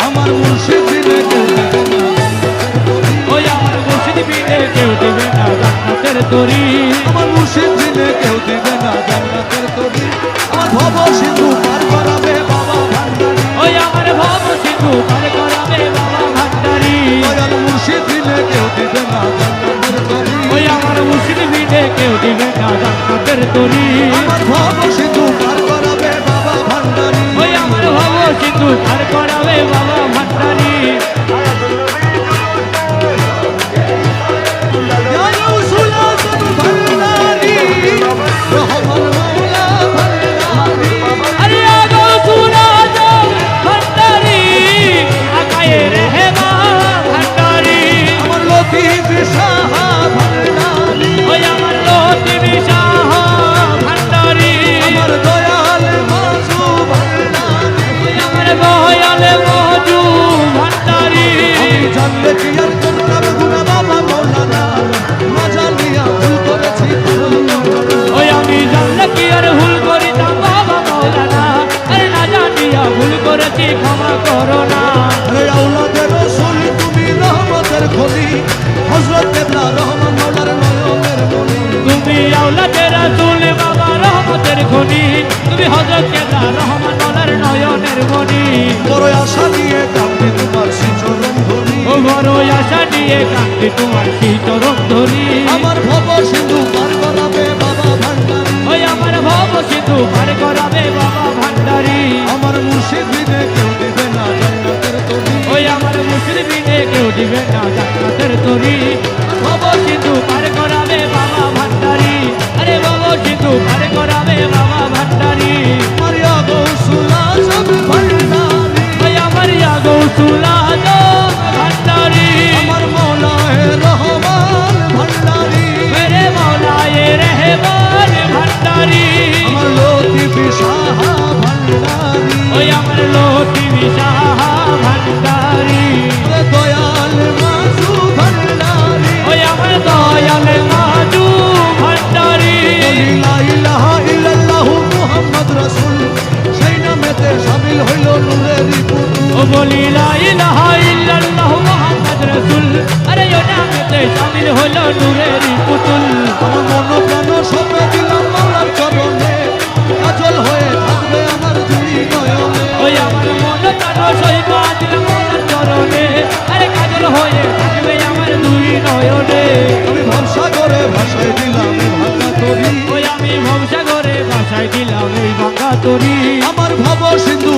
আমার মুর্শিদ বিনে কেউ দেবে না, ওই আমার মুর্শিদ বিনে কেউ দেবে না জান্নাতের তরি। আমার মুর্শিদ বিনে কেউ দেবে না জান্নাতের তরি। আমার ভব সিন্ধু পার করাবে বাবা ভান্ডারী, ওই আমার ভব সিন্ধু পার করাবে বাবা ভান্ডারী। দয়াল মুর্শিদ বিনে কেউ দেবে না জান্নাতের তরি। ওই আমার মুর্শিদ বিনে কেউ দেবে না জান্নাতের তরি। আমার ভব সিন্ধু পার করাবে বাবা ভান্ডারী, ওই আমার ভব সিন্ধু পার করাবে বাবা ভান্ডারী। अरे आगो सुना जो भंडारी आकाए रहे भंडारी। আমার লতিফ শাহ ভান্ডারী, ওই আমার লতিফ শাহ ভান্ডারি। আমার দয়াল মাজু ভান্ডারী, ওই আমার দয়াল মাজু ভান্ডারি। আমি জানলে কি আর করতাম গুনা বাবা মৌলানা, না জানিয়া ভুল করেছি ওই আমি জানলে কি আর ভুল করিতাম বাবা মৌলানা, আরে না জানিয়া ভুল করেছি ক্ষমা করো না। আরে আওলাদের রাসূল তুমি রহমতের খনি, হযরত কেবলা রহমান মওলার নয়নের মনি। তুমি আওলাদে রাসূল বাবা রহমতের খনি, তুমি হযরত কেবলা রহমান মওলার নয়নের মনি। বড় আশা নিয়ে কাঁদে তোমার শ্রীচরণ ধরি, ও বড় আশা নিয়ে কাঁদে তোমার শ্রীচরণ ধরি। আমার ভব সিন্ধু পার করাবে বাবা ভান্ডারী, ওই আমার ভব সিন্ধু পার করাবে বাবা ভান্ডারী। আমার মুর্শিদ বিনে কেউ দেবে না জান্নাতের তরি। ওই আমার মুর্শিদ বিনে কেউ দিবে না জান্নাতের তরি। ভব সিন্ধু পার করাবে বাবা ভান্ডারী, আরে ভব সিন্ধু পার করাবে বাবা ভান্ডারী। মারিয়া গৌসুল আজম ভান্ডারী, ওই আমার গৌসুল আজম ভান্ডারী। আমার মওলায়ে রহমান ভান্ডারী, মেরে মৌলায়ে রহমান ভান্ডারী। আমার লতিফ শাহ ভান্ডারী, ওই আমার লতিফ শাহ ভান্ডারী। আরে দয়াল মাজু ভান্ডারী, ওই আমার দয়াল মাজু ভান্ডারী। বলি লা ইলাহা ইল্লাল্লাহু মুহাম্মদ রাসূল, সেই নামেতে শামিল হইল নূরেরই পুতুল। ও বলি লা ইলাহা ইল্লাল্লাহু মুহাম্মদ রাসূল, আরে ওই নামেতে শামিল হলো নূরেরই পুতুল। আমার মন প্রাণ সপে দিলাম মাওলার চরণে, কাজল হয়ে থাকবে আমার দুই নয়নে। ওই আমার মন প্রাণ সইবা দিলাম মৌলার চরণে, আরে কাজল হয়ে থাকবে আমার দুই নয়নে। আমি ভবসাগরে ভাসাই দিলাম ভাঙা তরি, ওই আমি ভবসাগরে ভাসায় দিলাম এই ভাঙা তরি। আমার ভব সিন্ধু